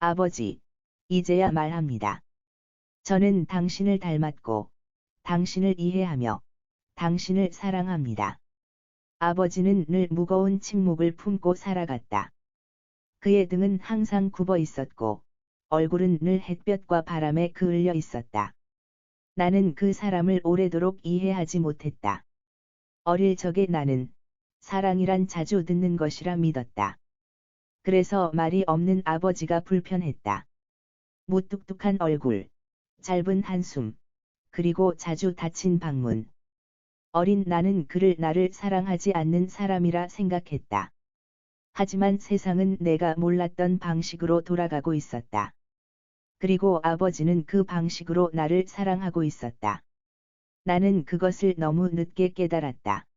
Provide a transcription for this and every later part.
아버지, 이제야 말합니다. 저는 당신을 닮았고, 당신을 이해하며, 당신을 사랑합니다. 아버지는 늘 무거운 침묵을 품고 살아갔다. 그의 등은 항상 굽어 있었고, 얼굴은 늘 햇볕과 바람에 그을려 있었다. 나는 그 사람을 오래도록 이해하지 못했다. 어릴 적에 나는 사랑이란 자주 듣는 것이라 믿었다. 그래서 말이 없는 아버지가 불편했다. 무뚝뚝한 얼굴, 짧은 한숨, 그리고 자주 닫힌 방문. 어린 나는 그를 나를 사랑하지 않는 사람이라 생각했다. 하지만 세상은 내가 몰랐던 방식으로 돌아가고 있었다. 그리고 아버지는 그 방식으로 나를 사랑하고 있었다. 나는 그것을 너무 늦게 깨달았다.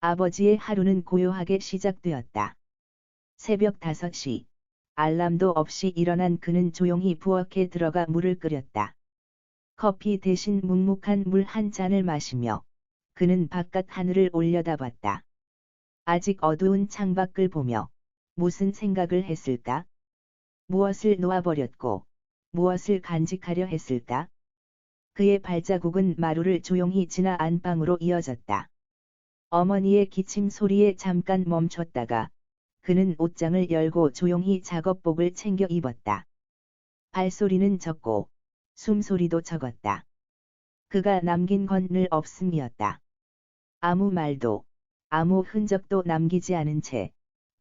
아버지의 하루는 고요하게 시작되었다. 새벽 5시, 알람도 없이 일어난 그는 조용히 부엌에 들어가 물을 끓였다. 커피 대신 묵묵한 물 한 잔을 마시며 그는 바깥 하늘을 올려다봤다. 아직 어두운 창밖을 보며 무슨 생각을 했을까? 무엇을 놓아버렸고 무엇을 간직하려 했을까? 그의 발자국은 마루를 조용히 지나 안방으로 이어졌다. 어머니의 기침 소리에 잠깐 멈췄다가 그는 옷장을 열고 조용히 작업복을 챙겨 입었다. 발소리는 적고 숨소리도 적었다. 그가 남긴 건 늘 없음이었다. 아무 말도, 아무 흔적도 남기지 않은 채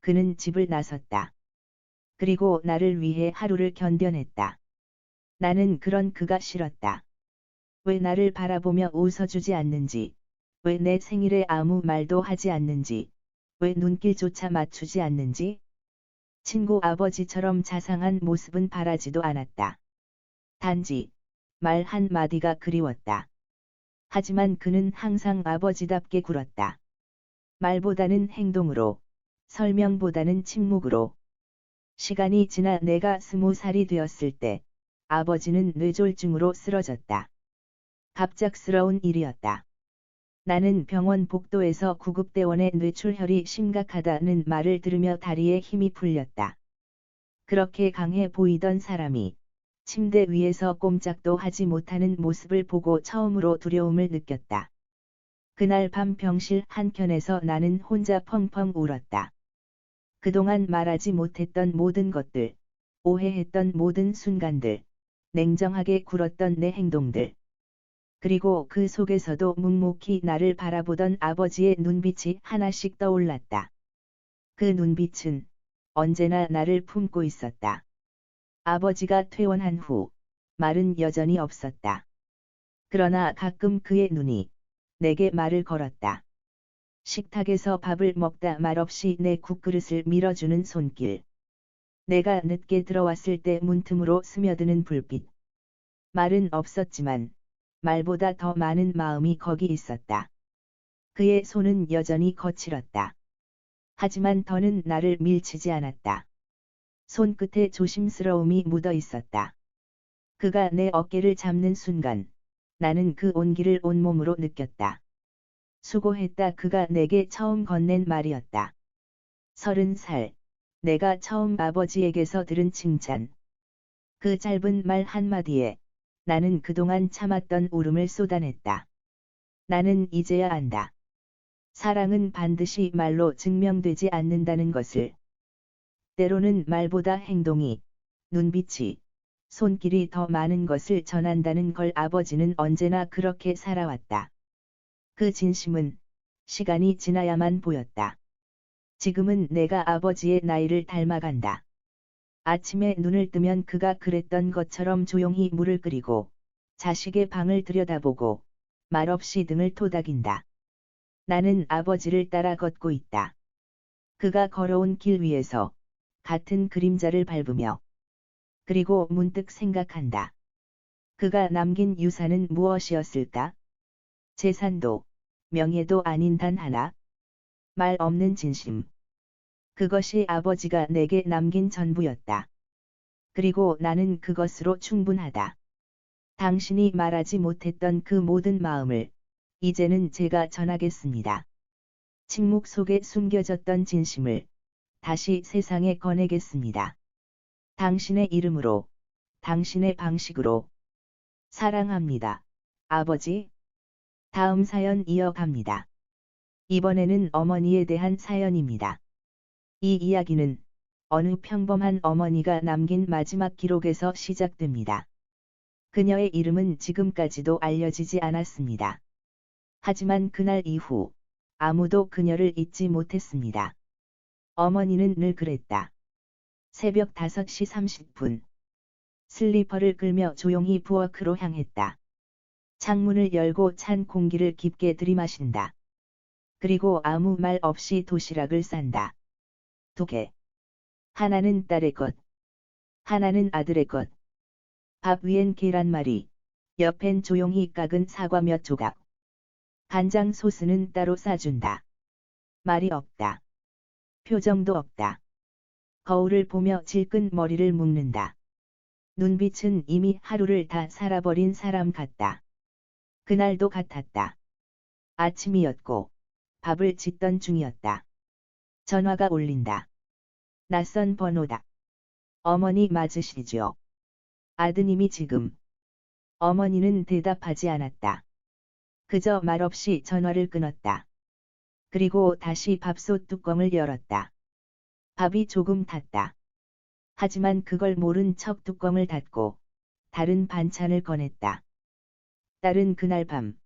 그는 집을 나섰다. 그리고 나를 위해 하루를 견뎌냈다. 나는 그런 그가 싫었다. 왜 나를 바라보며 웃어주지 않는지, 왜 내 생일에 아무 말도 하지 않는지, 왜 눈길조차 맞추지 않는지? 친구 아버지처럼 자상한 모습은 바라지도 않았다. 단지 말 한마디가 그리웠다. 하지만 그는 항상 아버지답게 굴었다. 말보다는 행동으로, 설명보다는 침묵으로. 시간이 지나 내가 20살이 되었을 때 아버지는 뇌졸중으로 쓰러졌다. 갑작스러운 일이었다. 나는 병원 복도에서 구급대원의 뇌출혈이 심각하다는 말을 들으며 다리에 힘이 풀렸다. 그렇게 강해 보이던 사람이 침대 위에서 꼼짝도 하지 못하는 모습을 보고 처음으로 두려움을 느꼈다. 그날 밤 병실 한켠에서 나는 혼자 펑펑 울었다. 그동안 말하지 못했던 모든 것들, 오해했던 모든 순간들, 냉정하게 굴었던 내 행동들. 그리고 그 속에서도 묵묵히 나를 바라보던 아버지의 눈빛이 하나씩 떠올랐다. 그 눈빛은 언제나 나를 품고 있었다. 아버지가 퇴원한 후 말은 여전히 없었다. 그러나 가끔 그의 눈이 내게 말을 걸었다. 식탁에서 밥을 먹다 말없이 내 국그릇을 밀어주는 손길. 내가 늦게 들어왔을 때 문틈으로 스며드는 불빛. 말은 없었지만 말보다 더 많은 마음이 거기 있었다. 그의 손은 여전히 거칠었다. 하지만 더는 나를 밀치지 않았다. 손끝에 조심스러움이 묻어 있었다. 그가 내 어깨를 잡는 순간 나는 그 온기를 온몸으로 느꼈다. 수고했다. 그가 내게 처음 건넨 말이었다. 30살, 내가 처음 아버지에게서 들은 칭찬. 그 짧은 말 한마디에 나는 그동안 참았던 울음을 쏟아냈다. 나는 이제야 안다. 사랑은 반드시 말로 증명되지 않는다는 것을. 때로는 말보다 행동이, 눈빛이, 손길이 더 많은 것을 전한다는 걸. 아버지는 언제나 그렇게 살아왔다. 그 진심은 시간이 지나야만 보였다. 지금은 내가 아버지의 나이를 닮아간다. 아침에 눈을 뜨면 그가 그랬던 것처럼 조용히 물을 끓이고 자식의 방을 들여다보고 말없이 등을 토닥인다. 나는 아버지를 따라 걷고 있다. 그가 걸어온 길 위에서 같은 그림자를 밟으며. 그리고 문득 생각한다. 그가 남긴 유산은 무엇이었을까? 재산도, 명예도 아닌 단 하나. 말 없는 진심. 그것이 아버지가 내게 남긴 전부였다. 그리고 나는 그것으로 충분하다. 당신이 말하지 못했던 그 모든 마음을 이제는 제가 전하겠습니다. 침묵 속에 숨겨졌던 진심을 다시 세상에 꺼내겠습니다. 당신의 이름으로, 당신의 방식으로. 사랑합니다. 아버지. 다음 사연 이어갑니다. 이번에는 어머니에 대한 사연입니다. 이 이야기는 어느 평범한 어머니가 남긴 마지막 기록에서 시작됩니다. 그녀의 이름은 지금까지도 알려지지 않았습니다. 하지만 그날 이후 아무도 그녀를 잊지 못했습니다. 어머니는 늘 그랬다. 새벽 5시 30분. 슬리퍼를 끌며 조용히 부엌으로 향했다. 창문을 열고 찬 공기를 깊게 들이마신다. 그리고 아무 말 없이 도시락을 싼다. 2개. 하나는 딸의 것. 하나는 아들의 것. 밥 위엔 계란말이. 옆엔 조용히 깎은 사과 몇 조각. 간장 소스는 따로 싸준다. 말이 없다. 표정도 없다. 거울을 보며 질끈 머리를 묶는다. 눈빛은 이미 하루를 다 살아버린 사람 같다. 그날도 같았다. 아침이었고 밥을 짓던 중이었다. 전화가 울린다. 낯선 번호다. 어머니 맞으시죠? 아드님이 지금. 어머니는 대답하지 않았다. 그저 말없이 전화를 끊었다. 그리고 다시 밥솥 뚜껑을 열었다. 밥이 조금 탔다. 하지만 그걸 모른 척 뚜껑을 닫고 다른 반찬을 꺼냈다. 딸은 그날 밤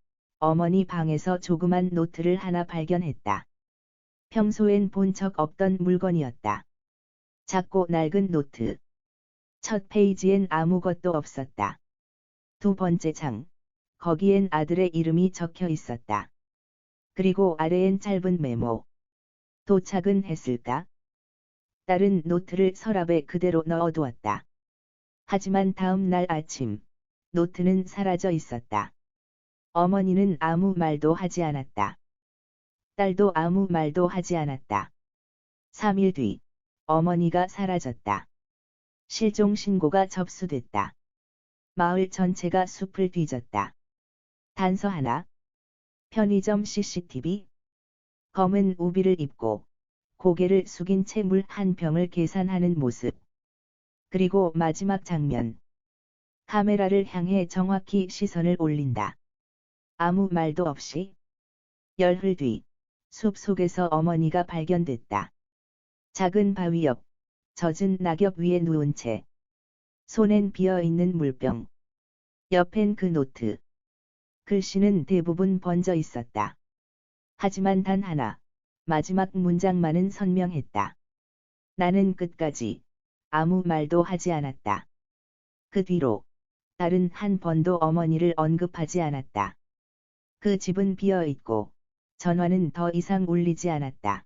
어머니 방에서 조그만 노트를 하나 발견했다. 평소엔 본 적 없던 물건이었다. 작고 낡은 노트. 첫 페이지엔 아무것도 없었다. 두 번째 장. 거기엔 아들의 이름이 적혀 있었다. 그리고 아래엔 짧은 메모. 도착은 했을까? 딸은 노트를 서랍에 그대로 넣어두었다. 하지만 다음 날 아침, 노트는 사라져 있었다. 어머니는 아무 말도 하지 않았다. 딸도 아무 말도 하지 않았다. 3일 뒤, 어머니가 사라졌다. 실종 신고가 접수됐다. 마을 전체가 숲을 뒤졌다. 단서 하나. 편의점 CCTV. 검은 우비를 입고 고개를 숙인 채 물 한 병을 계산하는 모습. 그리고 마지막 장면. 카메라를 향해 정확히 시선을 올린다. 아무 말도 없이. 열흘 뒤, 숲 속에서 어머니가 발견됐다. 작은 바위 옆, 젖은 낙엽 위에 누운 채. 손엔 비어있는 물병. 옆엔 그 노트. 글씨는 대부분 번져 있었다. 하지만 단 하나, 마지막 문장만은 선명했다. 나는 끝까지 아무 말도 하지 않았다. 그 뒤로 딸은 한 번도 어머니를 언급하지 않았다. 그 집은 비어 있고 전화는 더 이상 울리지 않았다.